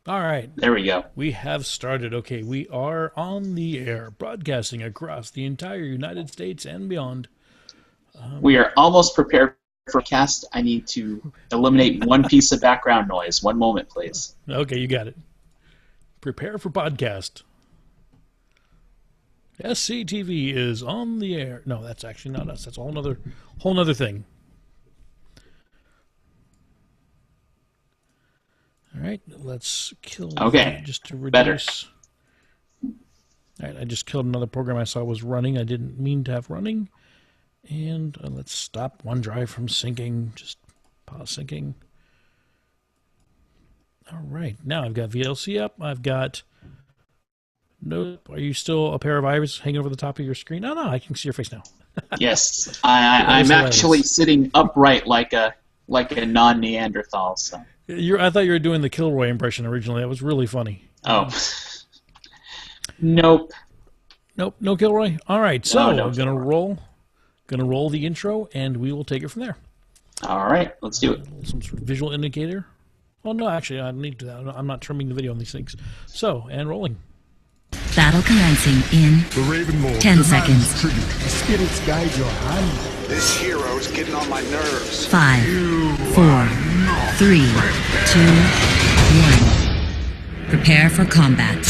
All right, There we go. we have started. Okay, we are on the air, broadcasting across the entire United States and beyond. We are almost prepared for a cast. I need to eliminate one piece of background noise. One moment, please. Okay, you got it. Prepare for podcast. SCTV is on the air. No, that's actually not us. That's a whole nother thing. All right, let's kill that Okay, just to better. reduce. All right, I just killed another program I saw was running. I didn't mean to have running. And let's stop OneDrive from syncing. Just pause syncing. All right, now I've got VLC up. I've got. Nope. Are you still a pair of eyes hanging over the top of your screen? No, I can see your face now. Yes, That is I'm actually hilarious. sitting upright like a non-Neanderthal. So, I thought you were doing the Kilroy impression originally. That was really funny. oh, nope, Nope, no Kilroy. All right, no, so no I'm gonna Kilroy. roll the intro, and we will take it from there. All right, let's do it. Some sort of visual indicator. Oh no, actually, I don't need to do that. I'm not trimming the video on these things. So, and rolling. Battle commencing in The Ravenmold 10 demands seconds. tribute. The spirits guide your hand. This hero's getting on my nerves. 5, 4, 3, 2, 1. Prepare for combat.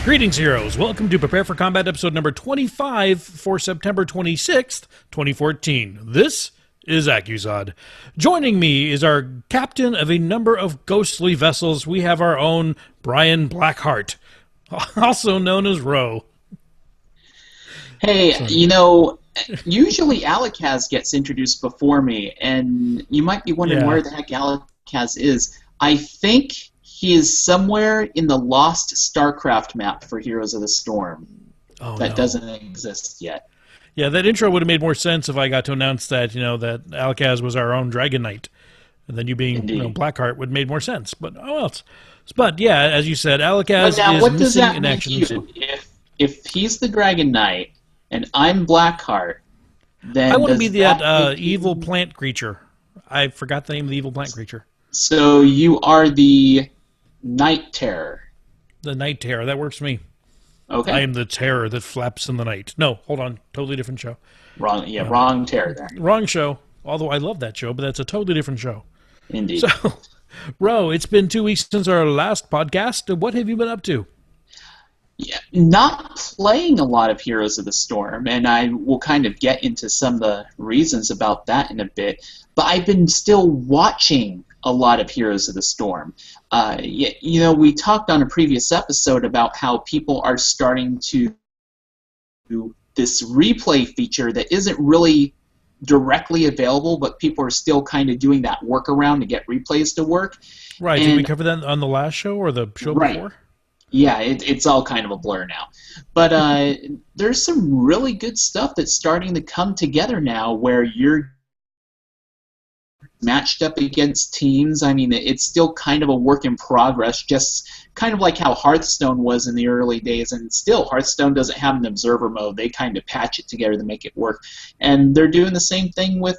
Greetings, heroes. Welcome to Prepare for Combat episode number 25 for September 26th, 2014. This is Accusod. Joining me is our captain of a number of ghostly vessels. We have our own Brian Blackheart, also known as Ro. Hey, usually Alakaz gets introduced before me, and you might be wondering Yeah. where the heck Alakaz is. I think he is somewhere in the lost StarCraft map for Heroes of the Storm Oh, that no. doesn't exist yet. Yeah, that intro would have made more sense if I got to announce that, that Alcaz was our own Dragon Knight. And then you being, Indeed. Blackheart would have made more sense. But, oh well. But, yeah, as you said, But Alcaz now, is what does missing that in make action. you? If he's the Dragon Knight and I'm Blackheart, then I want to does be that that make evil you? plant creature. I forgot the name of the evil plant creature. So you are the Night Terror. The Night Terror. That works for me. Okay. I am the terror that flaps in the night. No, hold on. Totally different show. Wrong. Yeah, wrong Terror there. Wrong show. Although I love that show, but that's a totally different show. Indeed. So, Ro, it's been 2 weeks since our last podcast. What have you been up to? Yeah, not playing a lot of Heroes of the Storm, and I will kind of get into some of the reasons about that in a bit. But I've been still watching a lot of Heroes of the Storm. We talked on a previous episode about how people are starting to do this replay feature that isn't really directly available, but people are still kind of doing that workaround to get replays to work. Right. Did we And cover that on the last show or the show right. before? Yeah, it's all kind of a blur now. But there's some really good stuff that's starting to come together now where you're matched up against teams. I mean, it's still kind of a work in progress, just kind of like how Hearthstone was in the early days. And still, Hearthstone doesn't have an observer mode. They kind of patch it together to make it work. And they're doing the same thing with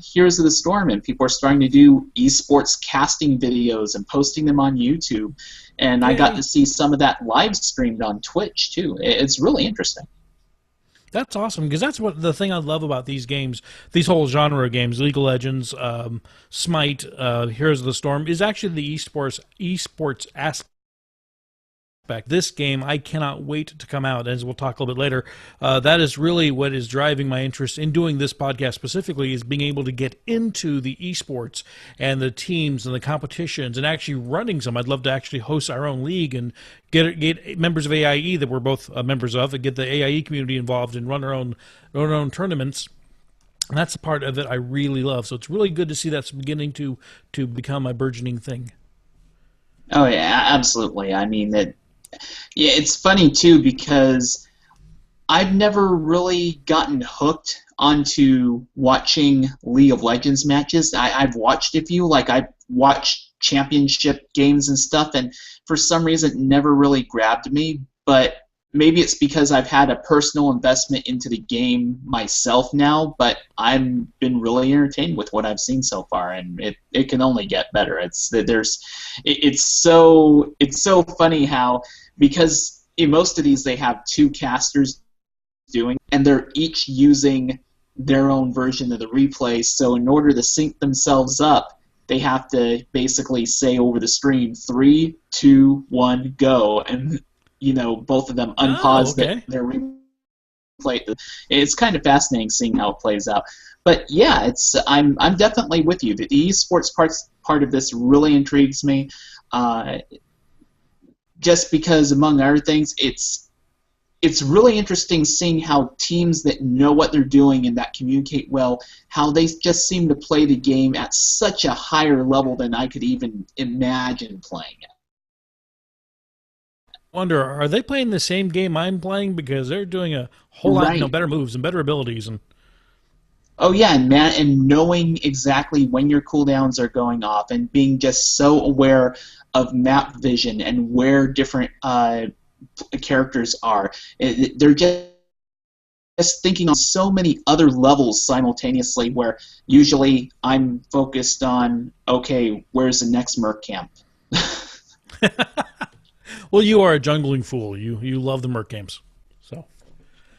Heroes of the Storm, and people are starting to do esports casting videos and posting them on YouTube. And I got Yeah. to see some of that live streamed on Twitch, too. It's really interesting. That's awesome because that's what the thing I love about these games, these whole genre of games, League of Legends, Smite, Heroes of the Storm, is actually the esports aspect. This game, I cannot wait to come out, as we'll talk a little bit later. That is really what is driving my interest in doing this podcast specifically, is being able to get into the esports and the teams and the competitions and actually running some. I'd love to actually host our own league and get members of AIE that we're both members of, and get the AIE community involved and run our own tournaments. And that's the part of it I really love. So it's really good to see that's beginning to become a burgeoning thing. Oh, yeah, absolutely. I mean, yeah, it's funny, too, because I've never really gotten hooked onto watching League of Legends matches. I've watched a few, like I've watched championship games and stuff, and for some reason it never really grabbed me. But maybe it's because I've had a personal investment into the game myself now, but I've been really entertained with what I've seen so far, and it can only get better. It's so funny how, because in most of these they have two casters doing, and they're each using their own version of the replay, so in order to sync themselves up, they have to basically say over the stream, 3, 2, 1, go, and both of them unpause their replay. It's kind of fascinating seeing how it plays out. But yeah, I'm definitely with you. The esports part of this really intrigues me, just because, among other things, it's really interesting seeing how teams that know what they're doing and that communicate well, how they just seem to play the game at such a higher level than I could even imagine playing it. Wonder, are they playing the same game I'm playing? Because they're doing a whole lot better moves and better abilities. Oh yeah, and knowing exactly when your cooldowns are going off, and being just so aware of map vision and where different characters are. They're just thinking on so many other levels simultaneously, where usually I'm focused on, okay, where's the next Merc camp? Well, you are a jungling fool. You love the Merc games. So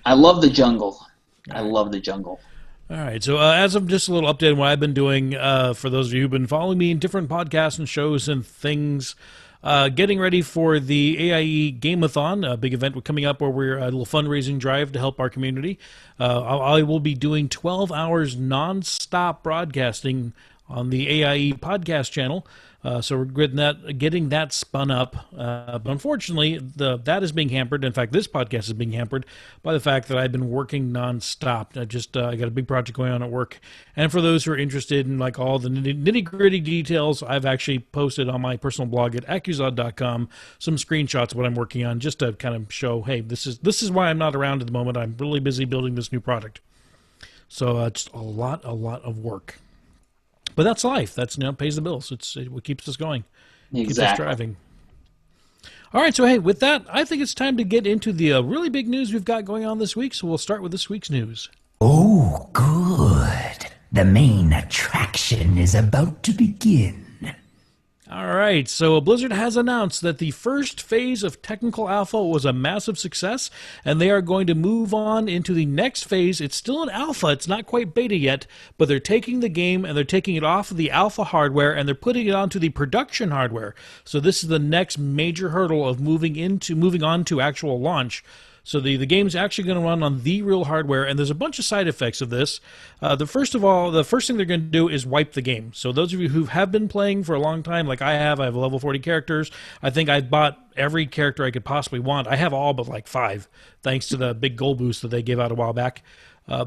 I love the jungle. I love the jungle. All right, so as of just a little update on what I've been doing, for those of you who've been following me in different podcasts and shows and things, getting ready for the AIE Gameathon, a big event coming up where we're a little fundraising drive to help our community. I will be doing 12 hours non-stop broadcasting on the AIE podcast channel. So we're getting that spun up. But unfortunately, that is being hampered. In fact, this podcast is being hampered by the fact that I've been working nonstop. I got a big project going on at work. And for those who are interested in like all the nitty-gritty details, I've actually posted on my personal blog at accusod.com some screenshots of what I'm working on, just to kind of show, hey, this is why I'm not around at the moment. I'm really busy building this new product. So it's a lot of work. But that's life. That's pays the bills. It's what keeps us going. Exactly. Keeps us driving. All right, so hey, with that, I think it's time to get into the really big news we've got going on this week. So we'll start with this week's news. Oh, good. The main attraction is about to begin. All right, so Blizzard has announced that the first phase of Technical Alpha was a massive success, and they are going to move on into the next phase. It's still an alpha, it's not quite beta yet, but they're taking the game and they're taking it off of the alpha hardware and they're putting it onto the production hardware. So this is the next major hurdle of moving on to actual launch. So the game's actually going to run on the real hardware, and there's a bunch of side effects of this. The first thing they're going to do is wipe the game. So those of you who have been playing for a long time, like I have level 40 characters. I think I've bought every character I could possibly want. I have all but like 5, thanks to the big gold boost that they gave out a while back.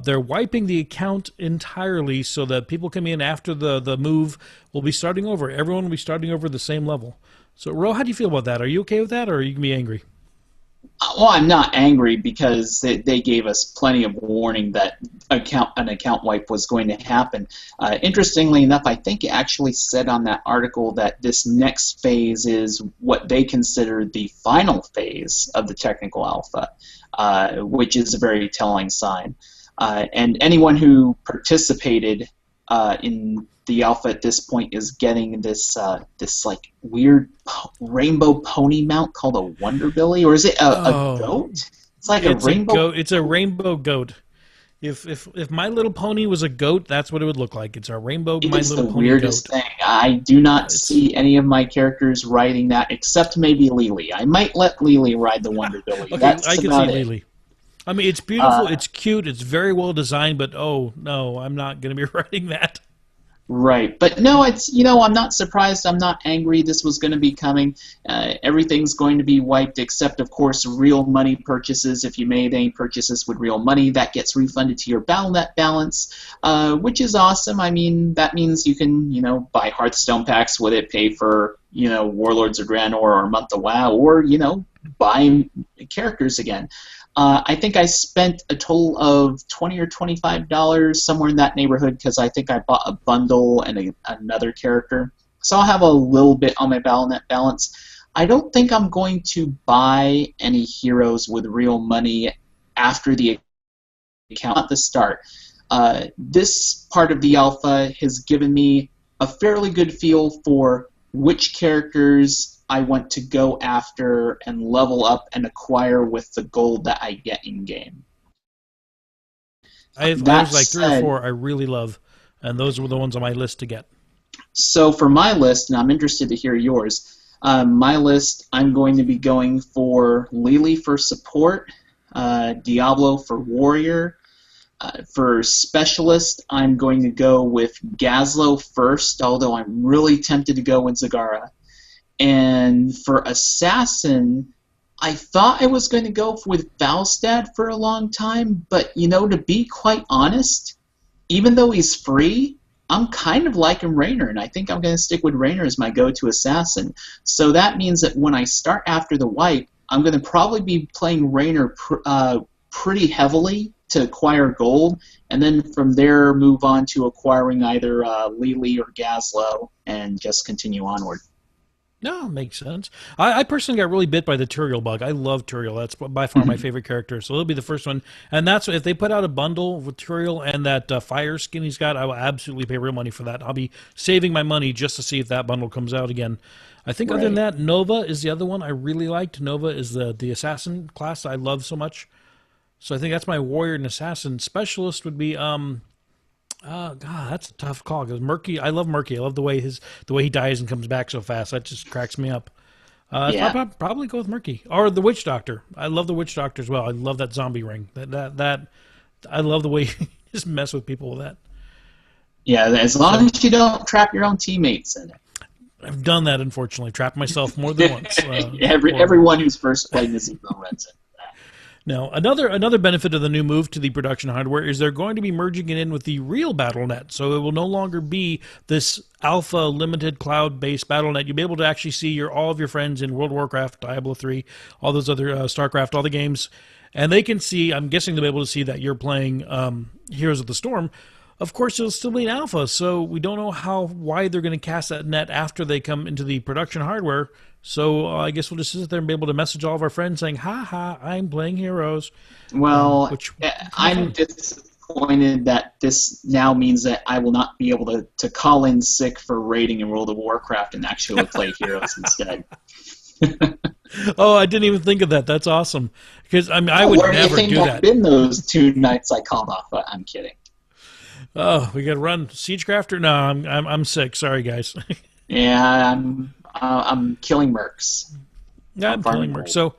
They're wiping the account entirely so that people coming in after the move will be starting over. Everyone will be starting over at the same level. So, Ro, how do you feel about that? Are you okay with that, or are you going to be angry? Well, I'm not angry because they gave us plenty of warning that an account wipe was going to happen. Interestingly enough, I think it actually said on that article that this next phase is what they consider the final phase of the technical alpha, which is a very telling sign. And anyone who participated in the alpha at this point is getting this like weird rainbow pony mount called a Wonderbilly, or is it a goat? It's like a rainbow goat. It's a rainbow goat. If My Little Pony was a goat, that's what it would look like. It's a rainbow My Little Pony goat. It's the weirdest thing. I do not see any of my characters riding that, except maybe Lily. I might let Lily ride the Wonderbilly. Okay, I can see Lily. I mean, it's beautiful, it's cute, it's very well designed, but oh no, I'm not going to be riding that. Right, but no, I'm not surprised. I'm not angry. This was going to be coming. Everything's going to be wiped, except of course real money purchases. If you made any purchases with real money, that gets refunded to your Battle.net balance, which is awesome. I mean, that means you can, buy Hearthstone packs with it, pay for, Warlords of Draenor or a month of WoW, or buy characters again. I think I spent a total of $20 or $25, somewhere in that neighborhood, because I think I bought a bundle and another character. So I'll have a little bit on my Battle.net balance. I don't think I'm going to buy any heroes with real money after the account at the start. This part of the alpha has given me a fairly good feel for which characters I want to go after and level up and acquire with the gold that I get in game. There's like 3 or 4 I really love, and those were the ones on my list to get. So for my list, and I'm interested to hear yours, my list, I'm going to be going for Lily for support, Diablo for warrior. For specialist, I'm going to go with Gazlo first, although I'm really tempted to go with Zagara. And for assassin, I thought I was going to go with Falstad for a long time, but, to be quite honest, even though he's free, I'm kind of liking Raynor, and I think I'm going to stick with Raynor as my go-to assassin. So that means that when I start after the wipe, I'm going to probably be playing Raynor pretty heavily to acquire gold, and then from there move on to acquiring either Lily or Gazlo and just continue onward. No, makes sense. I personally got really bit by the Turiel bug. I love Turiel. That's by far my favorite character. So it'll be the first one. And that's if they put out a bundle with Turiel and that fire skin he's got, I will absolutely pay real money for that. I'll be saving my money just to see if that bundle comes out again. I think other than that, Nova is the other one I really liked. Nova is the assassin class I love so much. So I think that's my warrior and assassin. Specialist would be God, that's a tough call because Murky. I love Murky. I love the way he dies and comes back so fast. That just cracks me up. Probably go with Murky or the Witch Doctor. I love the Witch Doctor as well. I love that zombie ring. That I love the way you just mess with people with that. Yeah, as long as you don't trap your own teammates in it. I've done that, unfortunately. Trapped myself more than once. Everyone who's first played Nazebo runs it. Now, another benefit of the new move to the production hardware is they're going to be merging it in with the real BattleNet, so it will no longer be this alpha limited cloud-based BattleNet. You'll be able to actually see all of your friends in World of Warcraft, Diablo 3, all those other StarCraft, all the games, and they can see, I'm guessing they'll be able to see that you're playing Heroes of the Storm. Of course, it'll still be an alpha, so we don't know how wide they're going to cast that net after they come into the production hardware. So I guess we'll just sit there and be able to message all of our friends saying, "Ha ha, I'm playing Heroes." Well, I'm disappointed that this now means that I will not be able to call in sick for raiding in World of Warcraft and actually play Heroes instead. Oh, I didn't even think of that. That's awesome. Because I would never do that. Have been those 2 nights I called off, but I'm kidding. Oh, we got to run Siegecrafter? No, I'm sick. Sorry, guys. Yeah, I'm killing mercs. Yeah, I'm killing mercs. So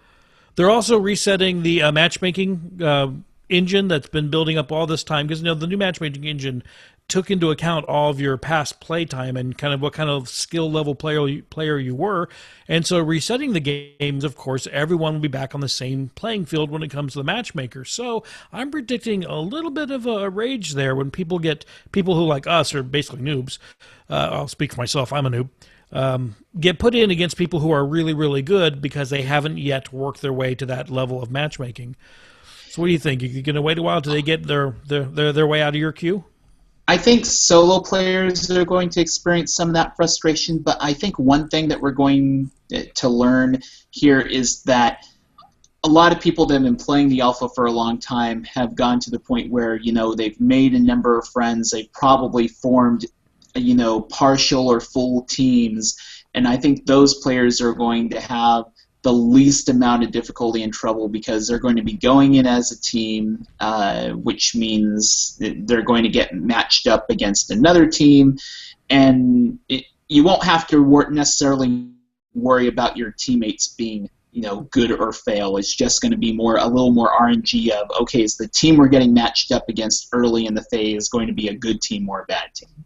they're also resetting the matchmaking engine that's been building up all this time because the new matchmaking engine took into account all of your past play time and kind of what kind of skill level player you were. And so resetting the games, of course, everyone will be back on the same playing field when it comes to the matchmaker. So I'm predicting a little bit of a rage there when people who like us are basically noobs. I'll speak for myself. I'm a noob. Get put in against people who are really, really good because they haven't yet worked their way to that level of matchmaking. So what do you think? You're going to wait a while till they get their way out of your queue? I think solo players are going to experience some of that frustration, but I think one thing that we're going to learn here is that a lot of people that have been playing the alpha for a long time have gone to the point where, they've made a number of friends, they've probably formed, partial or full teams, and I think those players are going to have the least amount of difficulty and trouble because they're going to be going in as a team, which means they're going to get matched up against another team, and you won't have to necessarily worry about your teammates being good or fail. It's just going to be a little more RNG of, okay, is the team we're getting matched up against early in the phase going to be a good team or a bad team?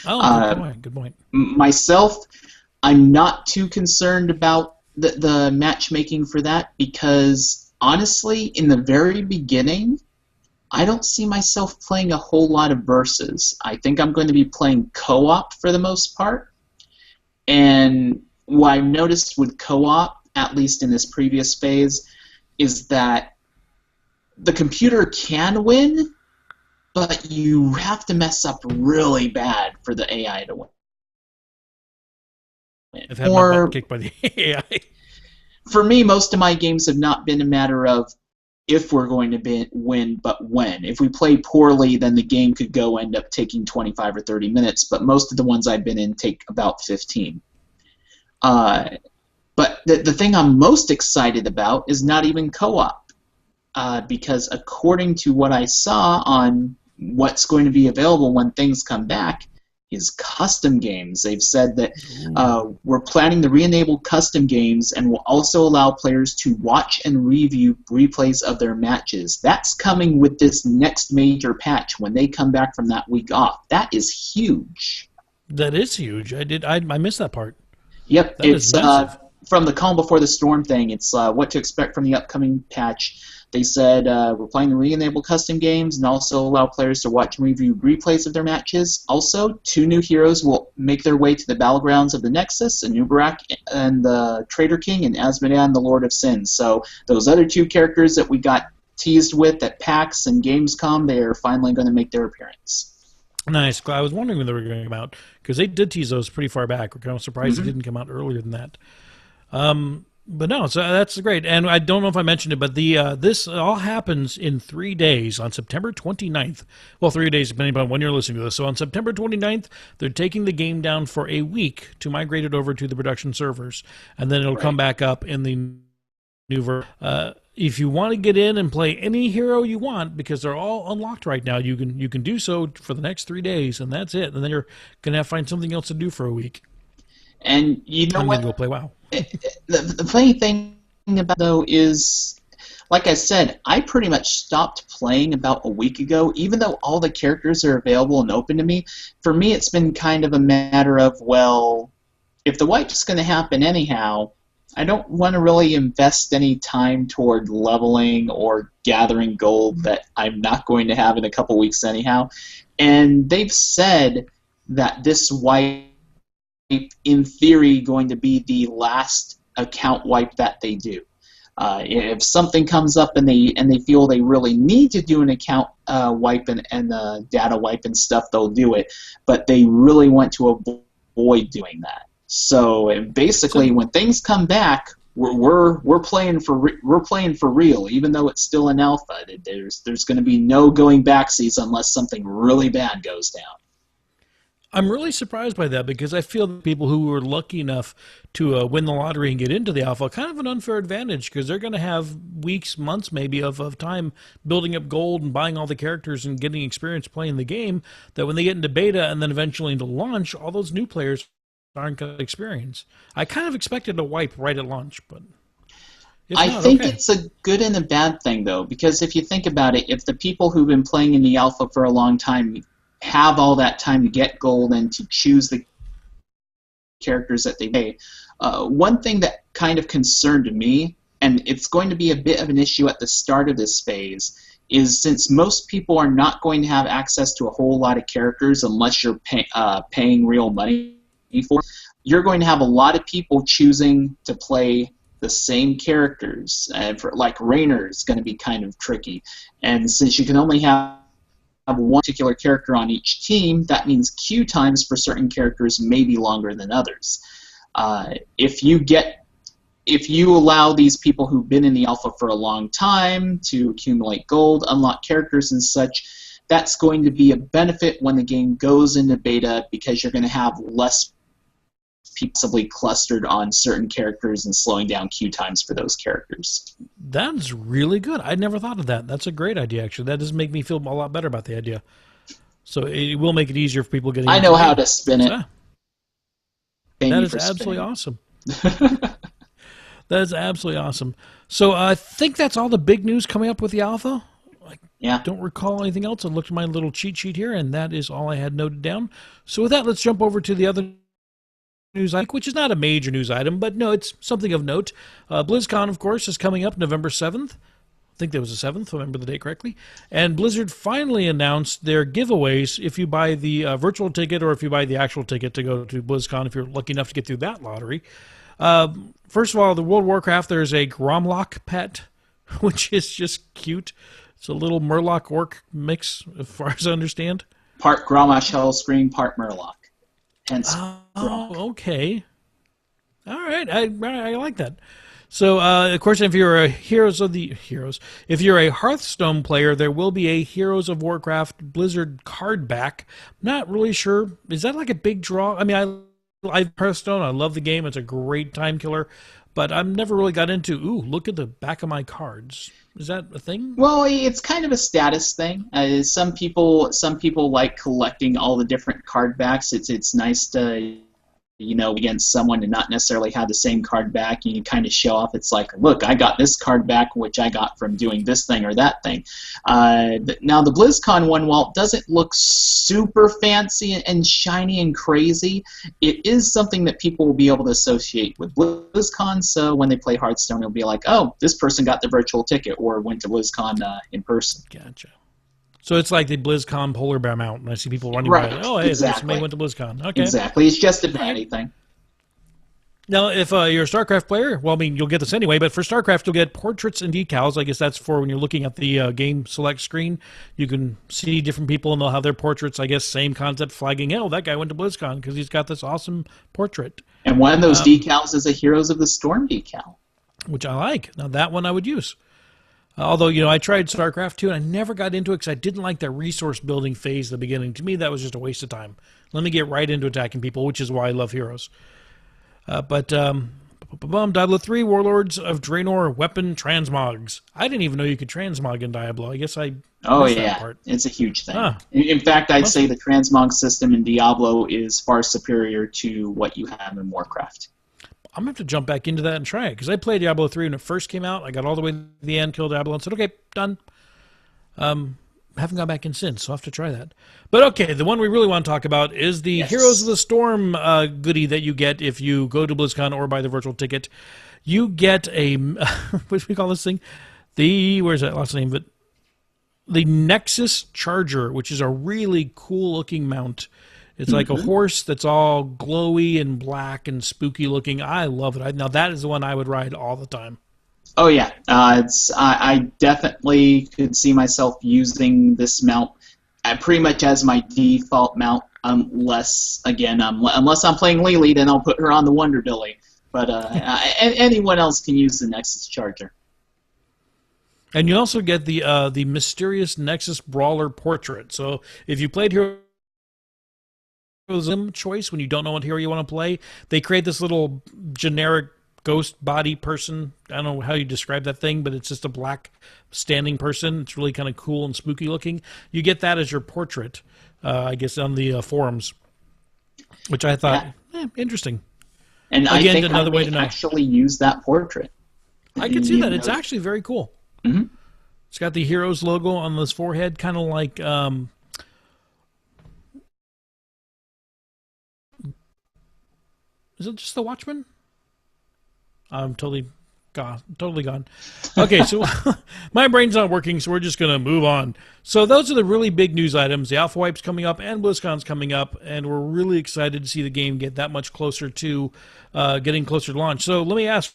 Oh, good point. Myself, I'm not too concerned about the matchmaking for that because, honestly, in the very beginning, I don't see myself playing a whole lot of versus. I think I'm going to be playing co-op for the most part. And what I've noticed with co-op, at least in this previous phase, is that the computer can win, but you have to mess up really bad for the AI to win. I've had my Or butt kicked by the AI. for me, most of my games have not been a matter of if we're going to win, but when. If we play poorly, then the game could go end up taking 25 or 30 minutes, but most of the ones I've been in take about 15. But the thing I'm most excited about is not even co-op, because according to what I saw on what's going to be available when things come back, is custom games. They've said that we're planning to re-enable custom games and will also allow players to watch and review replays of their matches. That's coming with this next major patch when they come back from that week off. That is huge. That is huge. I missed that part. Yep, That is it's massive. from the Calm Before the Storm thing. It's what to expect from the upcoming patch. They said we're planning to re-enable custom games and also allow players to watch and review replays of their matches. Also, 2 new heroes will make their way to the battlegrounds of the Nexus, Anubarak and the Traitor King, and Asmodean, the Lord of Sins. So those other 2 characters that we got teased with at PAX and Gamescom, they are finally going to make their appearance. Nice. I was wondering when they were going to come out because they did tease those pretty far back. We're kind of surprised they didn't come out earlier than that. But no, so that's great. And I don't know if I mentioned it, but this all happens in 3 days on September 29th. Well, 3 days depending on when you're listening to this. So on September 29th, they're taking the game down for a week to migrate it over to the production servers, and then it'll come back up in the new version. If you want to get in and play any hero you want, because they're all unlocked right now, you can do so for the next 3 days, and that's it. And then you're gonna have to find something else to do for a week. And you know I'm what? gonna go play WoW. The funny thing about it, though, is, like I said, I pretty much stopped playing about a week ago, even though all the characters are available and open to me. For me, it's been kind of a matter of, well, if the wipe's going to happen anyhow, I don't want to really invest any time toward leveling or gathering gold that I'm not going to have in a couple weeks anyhow. And they've said that this wipe, in theory, going to be the last account wipe that they do. If something comes up and they feel they really need to do an account wipe and data wipe and stuff, they'll do it. But they really want to avoid doing that. So basically, when things come back, we're playing for real, even though it's still an alpha. There's going to be no going backsies unless something really bad goes down. I'm really surprised by that because I feel that people who were lucky enough to win the lottery and get into the alpha kind of an unfair advantage because they're going to have weeks, months maybe of time building up gold and buying all the characters and getting experience playing the game, that when they get into beta and then eventually into launch, all those new players aren't going to experience. I kind of expected a wipe right at launch, but I think it's a good and a bad thing, though, because if you think about it, if the people who've been playing in the alpha for a long time have all that time to get gold and to choose the characters that they play. One thing that kind of concerned me, and it's going to be a bit of an issue at the start of this phase, is since most people are not going to have access to a whole lot of characters unless you're paying real money for it, you're going to have a lot of people choosing to play the same characters. And for, like, Raynor is going to be kind of tricky. And since you can only have one particular character on each team, that means queue times for certain characters may be longer than others. If you allow these people who've been in the alpha for a long time to accumulate gold, unlock characters and such, that's going to be a benefit when the game goes into beta because you're going to have less possibly clustered on certain characters and slowing down queue times for those characters. That's really good. I never thought of that. That's a great idea, actually. That does make me feel a lot better about the idea. So it will make it easier for people getting. I know how to spin it. That is absolutely awesome. That is absolutely awesome. So I think that's all the big news coming up with the alpha. I don't recall anything else. I looked at my little cheat sheet here, and that is all I had noted down. So with that, let's jump over to the other news item, which is not a major news item, but no, it's something of note. BlizzCon, of course, is coming up November 7th. I think that was the 7th, if I remember the date correctly. And Blizzard finally announced their giveaways if you buy the virtual ticket or if you buy the actual ticket to go to BlizzCon, if you're lucky enough to get through that lottery. First of all, the World of Warcraft, there's a Gromlock pet, which is just cute. It's a little Murloc orc mix, as far as I understand. Part Grommash Hellscream, part Murloc. Hence, oh, okay. All right, I like that. So, of course, if you're a if you're a Hearthstone player, there will be a Heroes of Warcraft Blizzard card back. Not really sure. Is that like a big draw? I mean, I Hearthstone. I love the game. It's a great time killer, but I've never really got into. Ooh, look at the back of my cards. Is that a thing? Well, it's kind of a status thing. Some people like collecting all the different card backs. It's nice to, against someone to not necessarily have the same card back. You can kind of show off. It's like, look, I got this card back, which I got from doing this thing or that thing. Now, the BlizzCon one, while it doesn't look super fancy and shiny and crazy, it is something that people will be able to associate with BlizzCon, so when they play Hearthstone, it'll be like, oh, this person got the virtual ticket or went to BlizzCon in person. Gotcha. So it's like the BlizzCon polar bear mount, and I see people running Right, by. Oh, hey, exactly. somebody went to BlizzCon. Okay. Exactly. It's just a vanity thing. Now, if you're a StarCraft player, well, I mean, you'll get this anyway, but for StarCraft, you'll get portraits and decals. I guess that's for when you're looking at the game select screen. You can see different people, and they'll have their portraits. I guess same concept, flagging, oh, that guy went to BlizzCon because he's got this awesome portrait. And one of those decals is a Heroes of the Storm decal. Which I like. Now, that one I would use. Although, I tried StarCraft 2, and I never got into it because I didn't like the resource building phase at the beginning. To me, that was just a waste of time. Let me get right into attacking people, which is why I love Heroes. Diablo 3, Warlords of Draenor, Weapon Transmogs. I didn't even know you could transmog in Diablo. I guess I missed that part. It's a huge thing. Huh. In fact, I'd say the transmog system in Diablo is far superior to what you have in Warcraft. I'm going to have to jump back into that and try it, because I played Diablo 3 when it first came out. I got all the way to the end, killed Diablo, and said, okay, done. Haven't gone back in since, so I'll have to try that. But okay, the one we really want to talk about is the Heroes of the Storm goodie that you get if you go to BlizzCon or buy the virtual ticket. You get a, what do we call this thing? Where's that last name of it? The Nexus Charger, which is a really cool-looking mount. It's like a horse that's all glowy and black and spooky looking. I love it. Now, that is the one I would ride all the time. Oh, yeah. I definitely could see myself using this mount pretty much as my default mount, unless I'm playing Lily, then I'll put her on the Wonder Dilly. But anyone else can use the Nexus Charger. And you also get the mysterious Nexus Brawler portrait. So if you played Heroes choice when you don't know what hero you want to play, they create this little generic ghost body person. I don't know how you describe that thing, but it's just a black standing person. It's really kind of cool and spooky looking. You get that as your portrait, I guess, on the forums, which I thought interesting. And again, I think another way to know. Actually use that portrait. I can see that. It's actually very cool. Mm-hmm. It's got the Heroes logo on this forehead, kind of like is it just the Watchman? I'm totally gone. Okay, so my brain's not working, so we're just going to move on. So those are the really big news items. The Alpha Wipe's coming up, and BlizzCon's coming up, and we're really excited to see the game get that much closer to getting closer to launch. So let me ask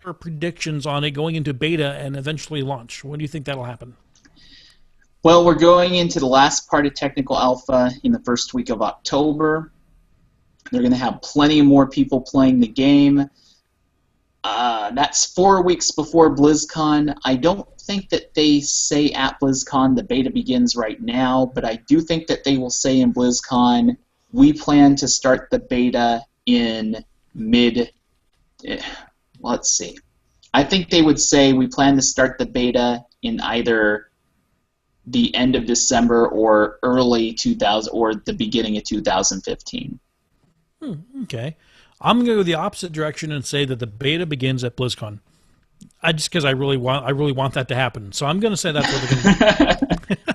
for predictions on it going into beta and eventually launch. When do you think that'll happen? Well, we're going into the last part of Technical Alpha in the first week of October. They're going to have plenty more people playing the game. That's 4 weeks before BlizzCon. I don't think that they say at BlizzCon the beta begins right now, but I do think that they will say in BlizzCon, we plan to start the beta in let's see. I think they would say we plan to start the beta in either the end of December or early 2000 or the beginning of 2015. Okay. I'm going to go the opposite direction and say that the beta begins at BlizzCon. Because I really want that to happen. So I'm going to say that's what they're going to do.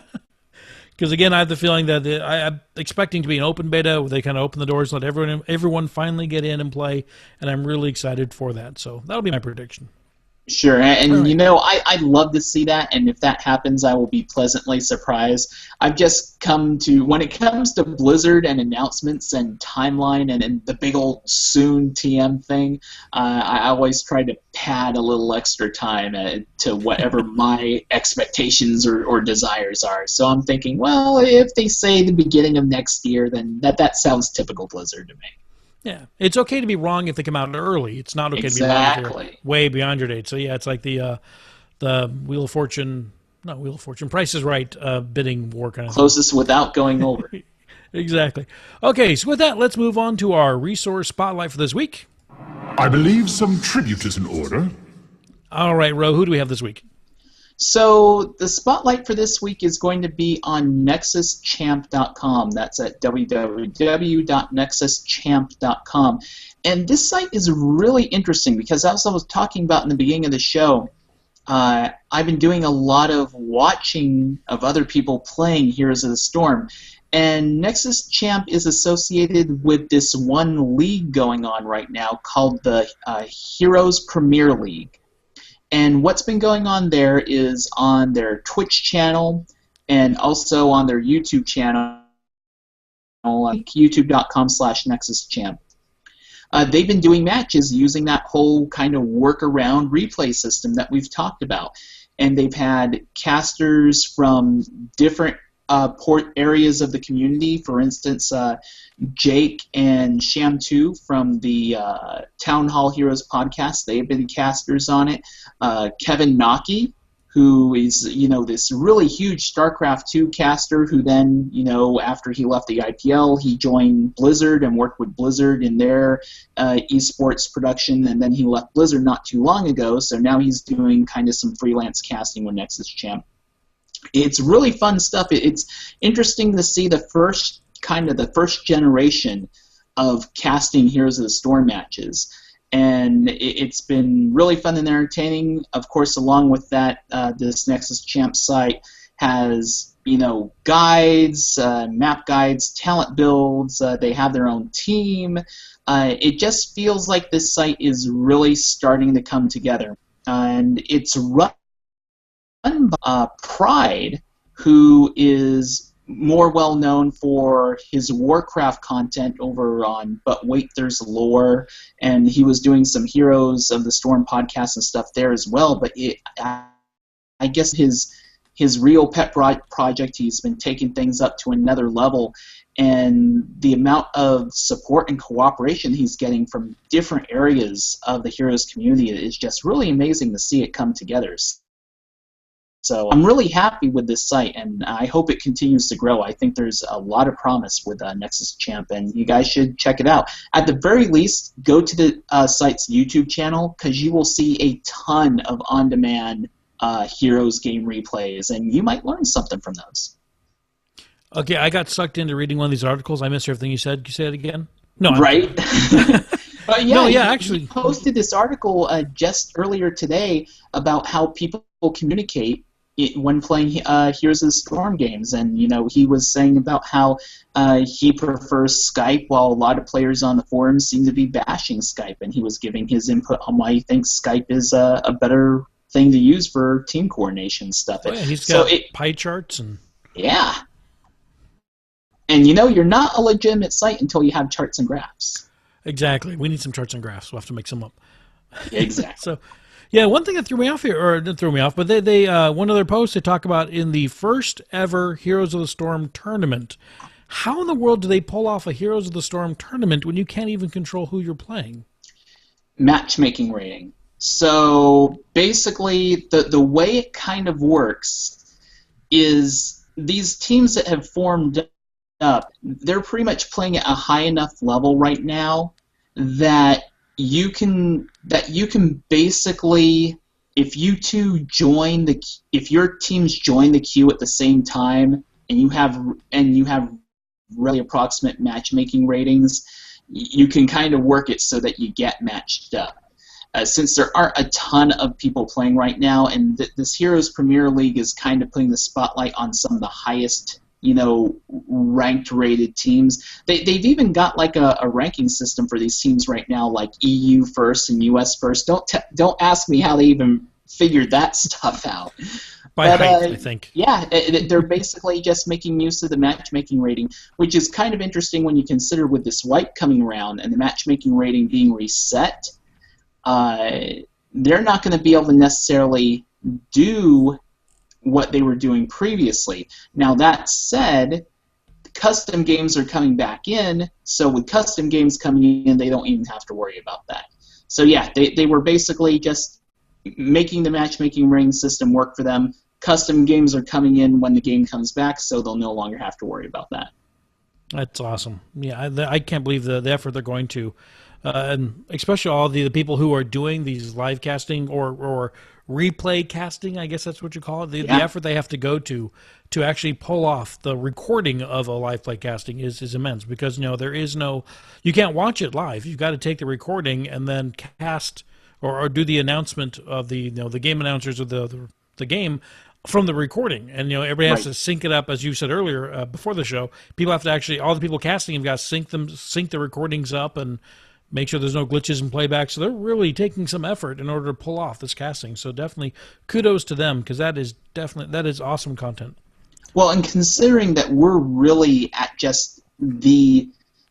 Because again, I have the feeling that I'm expecting to be an open beta where they kind of open the doors, let everyone finally get in and play, and I'm really excited for that. So that'll be my prediction. Sure, and I'd love to see that, and if that happens, I will be pleasantly surprised. I've just come to, when it comes to Blizzard and announcements and timeline and the big old soon TM thing, I always try to pad a little extra time to whatever my expectations or desires are. So I'm thinking, well, if they say the beginning of next year, then that sounds typical Blizzard to me. Yeah, it's okay to be wrong if they come out early. It's not okay to be wrong if they're Exactly. way beyond your date. So yeah, it's like the Wheel of Fortune, not Wheel of Fortune, Price is Right bidding war kind of thing. Closest without going over. Exactly. Okay, so with that, let's move on to our resource spotlight for this week. I believe some tribute is in order. All right, Ro, who do we have this week? So the spotlight for this week is going to be on nexuschamp.com. That's at www.nexuschamp.com. And this site is really interesting because, as I was talking about in the beginning of the show, I've been doing a lot of watching of other people playing Heroes of the Storm. And Nexus Champ is associated with this one league going on right now called the Heroes Premier League. And what's been going on there is on their Twitch channel and also on their YouTube channel, like youtube.com/NexusChamp. They've been doing matches using that whole kind of workaround replay system that we've talked about. And they've had casters from different port areas of the community. For instance, Jake and Sham2 from the Town Hall Heroes podcast, they've been casters on it. Kevin Naki, who is, this really huge StarCraft 2 caster who then, after he left the IPL, he joined Blizzard and worked with Blizzard in their esports production, and then he left Blizzard not too long ago, so now he's doing kind of some freelance casting with Nexus Champ. It's really fun stuff. It's interesting to see the first generation of casting Heroes of the Storm matches. And it's been really fun and entertaining. Of course, along with that, this Nexus Champ site has, guides, map guides, talent builds. They have their own team. It just feels like this site is really starting to come together. And it's run by Pride, who is more well known for his Warcraft content over on But Wait There's Lore, and he was doing some Heroes of the Storm podcasts and stuff there as well. But I guess his real pet project, he's been taking things up to another level, and the amount of support and cooperation he's getting from different areas of the Heroes community is just really amazing to see it come together. So I'm really happy with this site, and I hope it continues to grow. I think there's a lot of promise with Nexus Champ, and you guys should check it out. At the very least, go to the site's YouTube channel, because you will see a ton of on-demand Heroes game replays, and you might learn something from those. Okay, I got sucked into reading one of these articles. I missed everything you said. Can you say it again? No. Right? Actually. He posted this article just earlier today about how people communicate when playing Heroes of the Storm games, and he was saying about how he prefers Skype, while a lot of players on the forums seem to be bashing Skype, and he was giving his input on why he thinks Skype is a better thing to use for team coordination stuff. Oh, yeah, he's got pie charts and yeah, and you're not a legitimate site until you have charts and graphs. Exactly. We need some charts and graphs. We'll have to make some up. Exactly. So. Yeah, one thing that threw me off here, or didn't throw me off, but they one of their posts they talk about in the first ever Heroes of the Storm tournament. How in the world do they pull off a Heroes of the Storm tournament when you can't even control who you're playing? Matchmaking rating. So basically, the way it kind of works is these teams that have formed up, they're pretty much playing at a high enough level right now that you can basically, if your teams join the queue at the same time, and you have really approximate matchmaking ratings, you can kind of work it so that you get matched up. Since there aren't a ton of people playing right now, and this Heroes Premier League is kind of putting the spotlight on some of the highest ranked rated teams. They've even got like a ranking system for these teams right now, like EU first and US first. Don't ask me how they even figured that stuff out. By height, I think. Yeah, they're basically just making use of the matchmaking rating, which is kind of interesting when you consider with this wipe coming around and the matchmaking rating being reset, they're not going to be able to necessarily do what they were doing previously. Now, that said, custom games are coming back in, so with custom games coming in, they don't even have to worry about that. So yeah, they were basically just making the matchmaking ring system work for them. Custom games are coming in when the game comes back, so they'll no longer have to worry about that. That's awesome. Yeah, I can't believe the effort they're going to, and especially all the people who are doing these live casting or replay casting. I guess that's what you call it. The effort they have to go to actually pull off the recording of a live play casting is immense, because there is no, you can't watch it live. You've got to take the recording and then cast or do the announcement of the the game announcers of the game from the recording, and everybody has to sync it up, as you said earlier before the show. People have to actually, all the people casting have got to sync the recordings up and make sure there's no glitches in playback. So they're really taking some effort in order to pull off this casting. So definitely kudos to them, because that is awesome content. Well, and considering that we're really at just the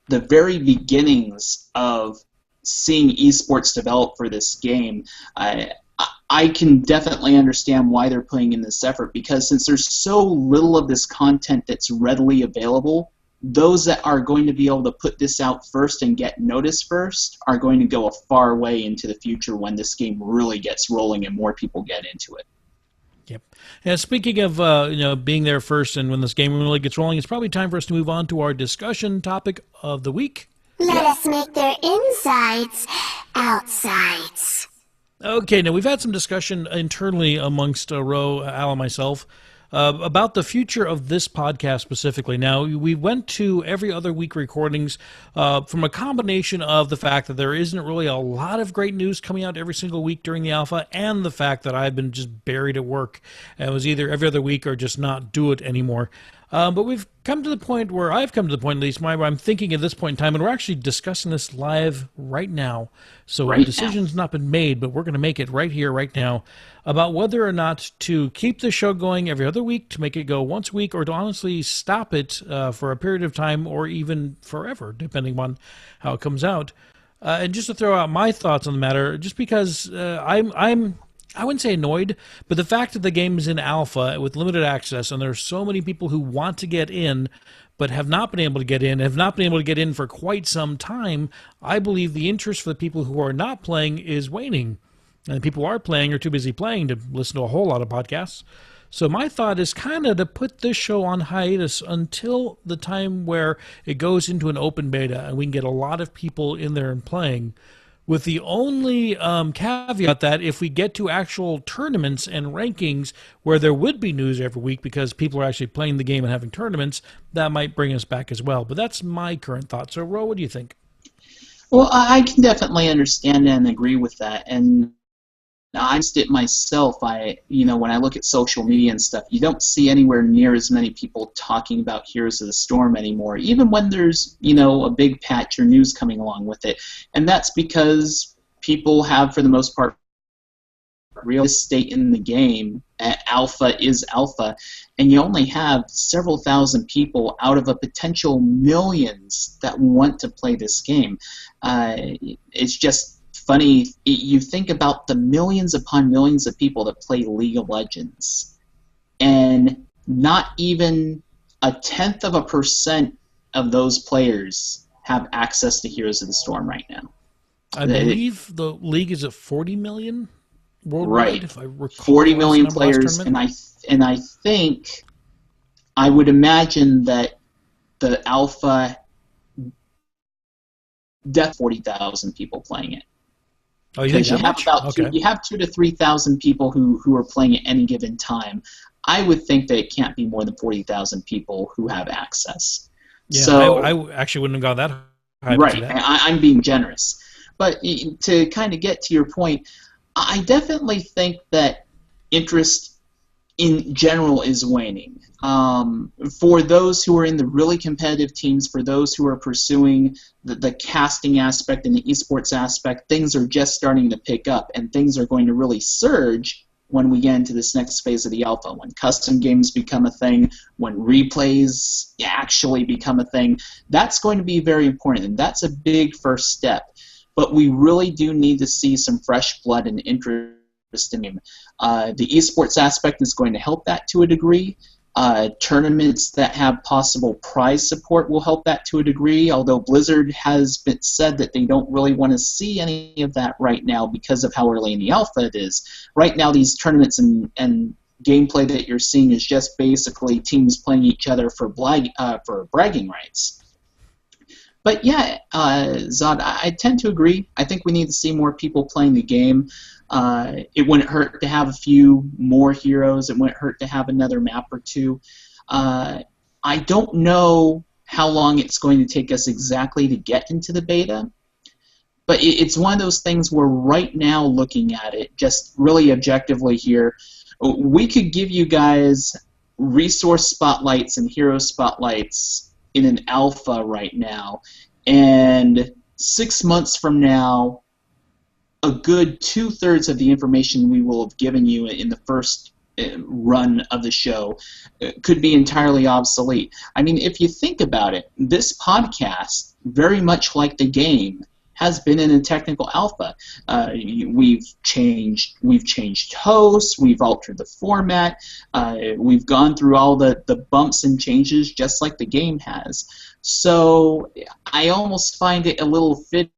very beginnings of seeing esports develop for this game, I can definitely understand why they're putting in this effort, because since there's so little of this content that's readily available, those that are going to be able to put this out first and get noticed first are going to go a far way into the future when this game really gets rolling and more people get into it. Yep. And speaking of being there first and when this game really gets rolling, it's probably time for us to move on to our discussion topic of the week. Let us make their insides outsides. Okay, now we've had some discussion internally amongst Ro, Al, and myself about the future of this podcast specifically. Now, we went to every other week recordings from a combination of the fact that there isn't really a lot of great news coming out every single week during the alpha, and the fact that I've been just buried at work and it was either every other week or just not do it anymore. But we've come to the point where I've come to the point, at least, where I'm thinking at this point in time, and we're actually discussing this live right now. So a decision's not been made, but we're going to make it right here, right now, about whether or not to keep the show going every other week, to make it go once a week, or to honestly stop it for a period of time, or even forever, depending on how it comes out. And just to throw out my thoughts on the matter, just because I wouldn't say annoyed, but the fact that the game is in alpha with limited access, and there's so many people who want to get in but have not been able to get in, have not been able to get in for quite some time, I believe the interest for the people who are not playing is waning. And the people who are playing are too busy playing to listen to a whole lot of podcasts. So my thought is kind of to put this show on hiatus until the time where it goes into an open beta and we can get a lot of people in there and playing, with the only caveat that if we get to actual tournaments and rankings where there would be news every week because people are actually playing the game and having tournaments, that might bring us back as well. But that's my current thought. So, Ro, what do you think? Well, I can definitely understand and agree with that. And I noticed it myself. When I look at social media and stuff, you don't see anywhere near as many people talking about Heroes of the Storm anymore, even when there's, a big patch or news coming along with it. And that's because people have, for the most part, real estate in the game. Alpha is alpha, and you only have several thousand people out of a potential millions that want to play this game. It's just funny, you think about the millions upon millions of people that play League of Legends, and not even 0.1% of those players have access to Heroes of the Storm right now. I believe the league is at 40 million worldwide, right? If I recall, 40 million players, and I think, I would imagine that the alpha definitely 40,000 people playing it. Oh, you think that much? You have 2,000 to 3,000 people who are playing at any given time. I would think that it can't be more than 40,000 people who have access. Yeah, so, I actually wouldn't have gone that high. Right, I'm being generous. But to kind of get to your point, I definitely think that interest in general is waning. For those who are in the really competitive teams, for those who are pursuing the casting aspect and the esports aspect, things are just starting to pick up, and things are going to really surge when we get into this next phase of the alpha, when custom games become a thing, when replays actually become a thing. That's going to be very important, and that's a big first step. But we really do need to see some fresh blood and interest in him. The esports aspect is going to help that to a degree, Tournaments that have possible prize support will help that to a degree, although Blizzard has said that they don't really want to see any of that right now because of how early in the alpha it is. Right now, these tournaments and gameplay that you're seeing is just basically teams playing each other for bragging rights. But yeah, Zod, I tend to agree. I think we need to see more people playing the game. It wouldn't hurt to have a few more heroes. It wouldn't hurt to have another map or two. I don't know how long it's going to take us exactly to get into the beta, but it's one of those things where right now, looking at it, just really objectively here, we could give you guys resource spotlights and hero spotlights in an alpha right now, and 6 months from now, a good 2/3 of the information we will have given you in the first run of the show could be entirely obsolete. I mean, if you think about it, this podcast, very much like the game, has been in a technical alpha. We've changed hosts, we've altered the format, we've gone through all the bumps and changes just like the game has. So I almost find it a little fitting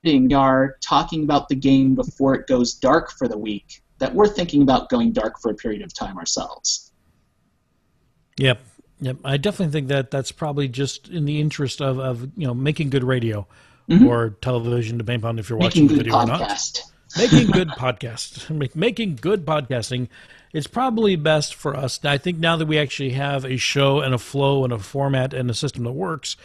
we are talking about the game before it goes dark for the week, that we're thinking about going dark for a period of time ourselves. Yep. I definitely think that that's probably just in the interest of making good radio or television, depending on if you're watching the video or not. Making good podcast. Making good podcasting. It's probably best for us. I think now that we actually have a show and a flow and a format and a system that works,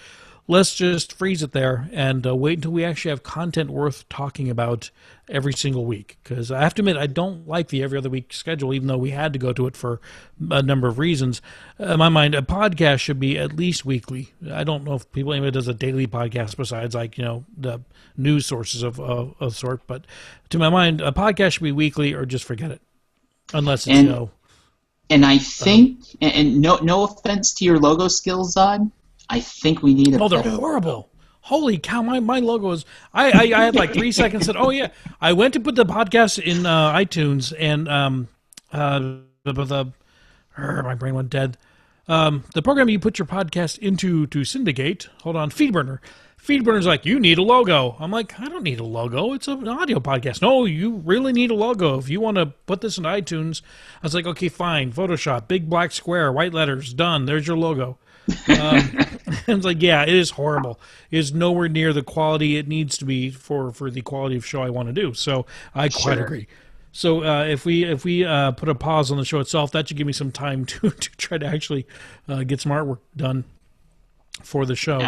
let's just freeze it there and wait until we actually have content worth talking about every single week. Because I have to admit, I don't like the every other week schedule, even though we had to go to it for a number of reasons. In my mind, a podcast should be at least weekly. I don't know if anybody does a daily podcast besides the news sources of sort. But to my mind, a podcast should be weekly or just forget it, unless it's And I think, and no offense to your logo skills, Zod, I think we need a they're horrible. Logo. Holy cow, my logo is... I had like 3 seconds, said, oh yeah, I went to put the podcast in iTunes, and my brain went dead. The program you put your podcast into to syndicate, hold on, Feedburner. Feedburner's like, you need a logo. I'm like, I don't need a logo. It's an audio podcast. No, you really need a logo. If you want to put this in iTunes, I was like, okay, fine. Photoshop, big black square, white letters, done. There's your logo. It's like, yeah, it is horrible. It is nowhere near the quality it needs to be for the quality of show I want to do. So I quite agree. So if we put a pause on the show itself, that should give me some time to try to actually get some artwork done for the show.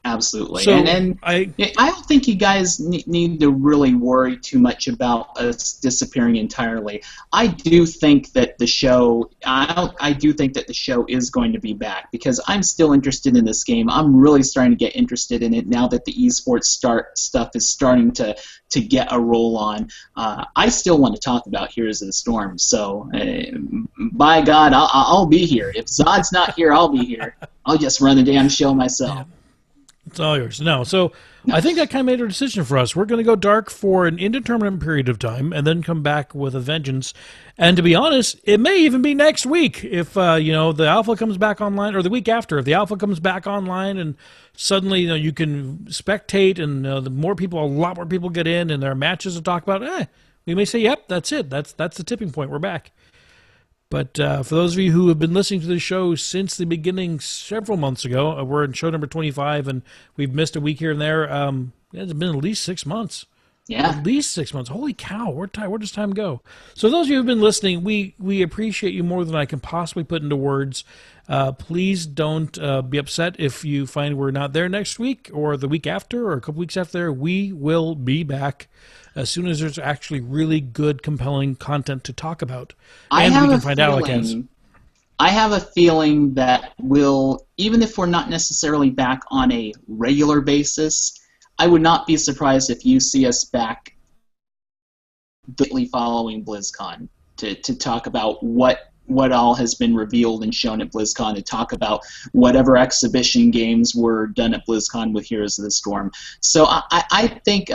Absolutely. So and I don't think you guys need to really worry too much about us disappearing entirely. I do think that the show is going to be back because I'm still interested in this game. I'm really starting to get interested in it now that the esports stuff is starting to get a roll on. I still want to talk about Heroes of the Storm, so by God, I'll be here. If Zod's not here, I'll be here. I'll just run the damn show myself. Yeah. It's all yours. No, so I think that kind of made a decision for us. We're going to go dark for an indeterminate period of time and then come back with a vengeance. And to be honest, it may even be next week if, the alpha comes back online, or the week after, if the alpha comes back online and suddenly, you can spectate and a lot more people get in and there are matches to talk about, we may say, yep, that's it. That's the tipping point. We're back. But for those of you who have been listening to the show since the beginning several months ago, we're in show number 25, and we've missed a week here and there. It's been at least 6 months. Yeah. At least 6 months. Holy cow, where does time go? So those of you who have been listening, we appreciate you more than I can possibly put into words. Please don't be upset if you find we're not there next week or the week after or a couple weeks after there. We will be back as soon as there's actually really good, compelling content to talk about. And we can find Alec. I have a feeling that even if we're not necessarily back on a regular basis, I would not be surprised if you see us back following BlizzCon to talk about what all has been revealed and shown at BlizzCon, to talk about whatever exhibition games were done at BlizzCon with Heroes of the Storm. So I think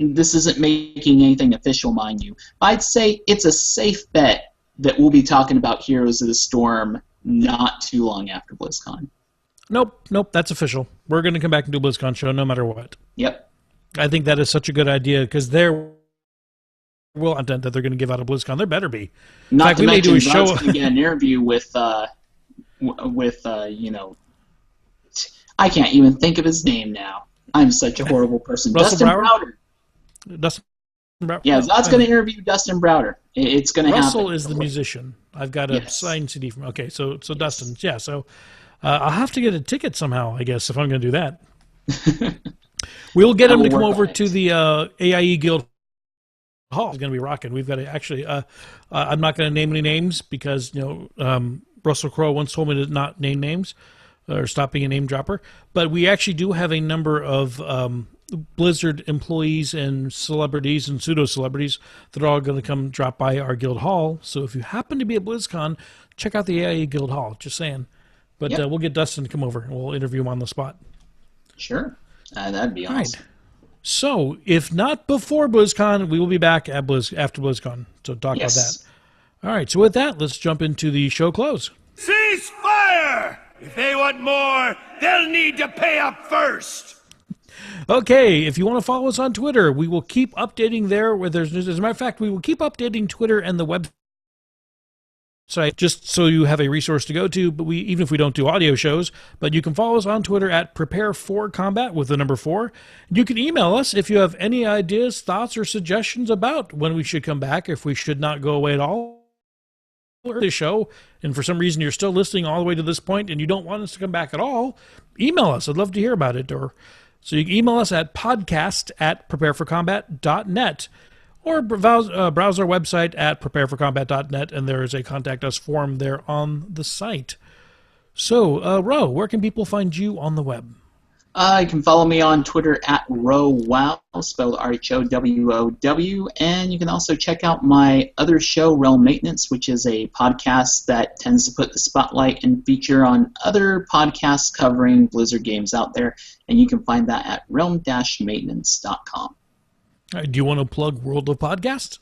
this isn't making anything official, mind you. I'd say it's a safe bet that we'll be talking about Heroes of the Storm not too long after BlizzCon. Nope, that's official. We're going to come back and do a BlizzCon show no matter what. Yep. I think that is such a good idea because there will content that they're going to give out at BlizzCon. There better be. Not fact, to mention, do a show. Rod's going to get an interview with I can't even think of his name now. I'm such a horrible person. Russell Dustin Browder? Browder. Browder. Yeah, Zod's going to interview Dustin Browder. It's going to happen. Russell is the musician. I've got a signed CD from. Okay, so Dustin. Yeah, so I'll have to get a ticket somehow, I guess, if I'm going to do that. We'll get him to come over to the AIE Guild Hall. It's going to be rocking. We've got to actually. I'm not going to name any names because Russell Crowe once told me to not name names or stop being a name dropper. But we actually do have a number of Blizzard employees and celebrities and pseudo-celebrities that are all going to come drop by our guild hall. So if you happen to be at BlizzCon, check out the AIE Guild Hall. Just saying. But we'll get Dustin to come over and we'll interview him on the spot. Sure. That'd be awesome. Right. So if not before BlizzCon, we will be back at after BlizzCon to talk about that. All right. So with that, let's jump into the show close. Cease fire! If they want more, they'll need to pay up first. Okay, if you want to follow us on Twitter, we will keep updating there. Where there's, as a matter of fact, we will keep updating Twitter and the website just so you have a resource to go to. But even if we don't do audio shows, but you can follow us on Twitter at Prepare4Combat with the number 4. You can email us if you have any ideas, thoughts, or suggestions about when we should come back, if we should not go away at all. This show, and for some reason you're still listening all the way to this point and you don't want us to come back at all, email us. I'd love to hear about it. So you can email us at podcast@prepareforcombat.net or browse our website at prepareforcombat.net, and there is a contact us form there on the site. So, Ro, where can people find you on the web? You can follow me on Twitter at RoWow, spelled RHOWOW, and you can also check out my other show, Realm Maintenance, which is a podcast that tends to put the spotlight and feature on other podcasts covering Blizzard games out there, and you can find that at realm-maintenance.com. All right, do you want to plug World of Podcasts?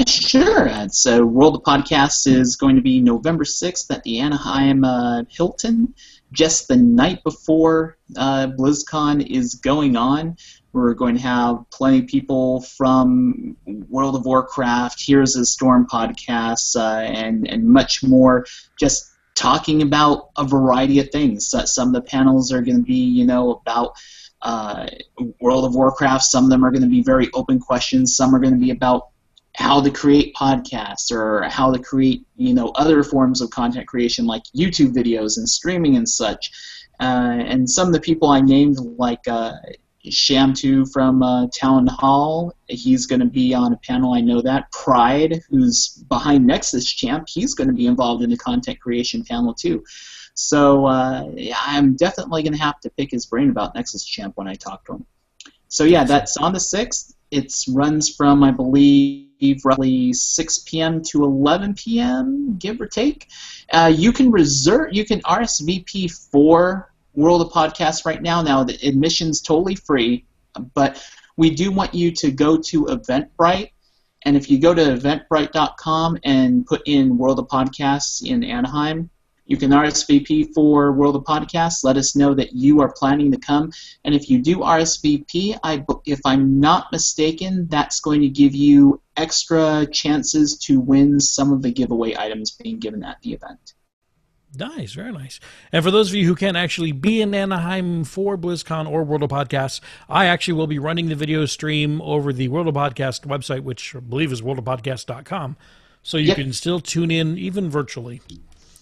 Sure. So World of Podcasts is going to be November 6th at the Anaheim Hilton, just the night before BlizzCon is going on. We're going to have plenty of people from World of Warcraft, Heroes of the Storm podcasts, and much more, just talking about a variety of things. Some of the panels are going to be, about World of Warcraft. Some of them are going to be very open questions. Some are going to be about how to create podcasts or how to create, other forms of content creation like YouTube videos and streaming and such. And some of the people I named, like Shamtu from Town Hall, he's going to be on a panel, I know that. Pride, who's behind Nexus Champ, he's going to be involved in the content creation panel too. So I'm definitely going to have to pick his brain about Nexus Champ when I talk to him. So yeah, that's on the 6th. It runs from, I believe, roughly 6 p.m. to 11 p.m., give or take. You can RSVP for World of Podcasts right now. Now, the admission's totally free, but we do want you to go to Eventbrite. And if you go to eventbrite.com and put in World of Podcasts in Anaheim, you can RSVP for World of Podcasts. Let us know that you are planning to come. And if you do RSVP, if I'm not mistaken, that's going to give you extra chances to win some of the giveaway items being given at the event. Nice, very nice. And for those of you who can't actually be in Anaheim for BlizzCon or World of Podcasts, I actually will be running the video stream over the World of Podcast website, which I believe is worldofpodcast.com. So you can still tune in even virtually.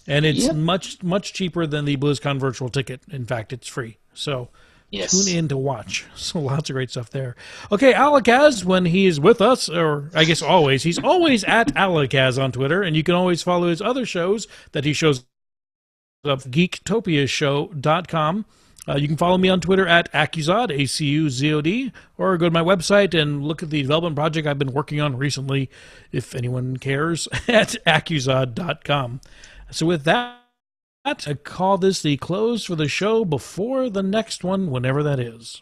And it's much, much cheaper than the BlizzCon virtual ticket. In fact, it's free. So tune in to watch. So lots of great stuff there. Okay, Alakaz, when he is with us, or I guess always, he's always at Alakaz on Twitter. And you can always follow his other shows that he shows up, geektopiashow.com. You can follow me on Twitter at Accuzod, ACUZOD, or go to my website and look at the development project I've been working on recently, if anyone cares, at Accuzod.com. So with that, I call this the close for the show before the next one, whenever that is.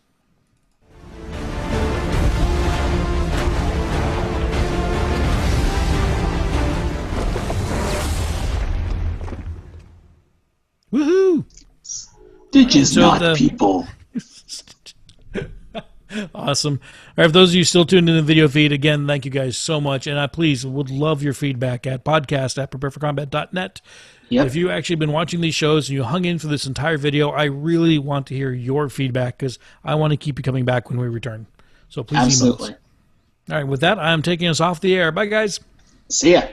Woohoo! Digis So not the- people. Awesome. All right, for those of you still tuned in the video feed, again, thank you guys so much. And I please would love your feedback at podcast@prepareforcombat.net. Yep. If you actually been watching these shows and you hung in for this entire video, I really want to hear your feedback because I want to keep you coming back when we return. So please email us. Absolutely. All right, with that, I'm taking us off the air. Bye, guys. See ya.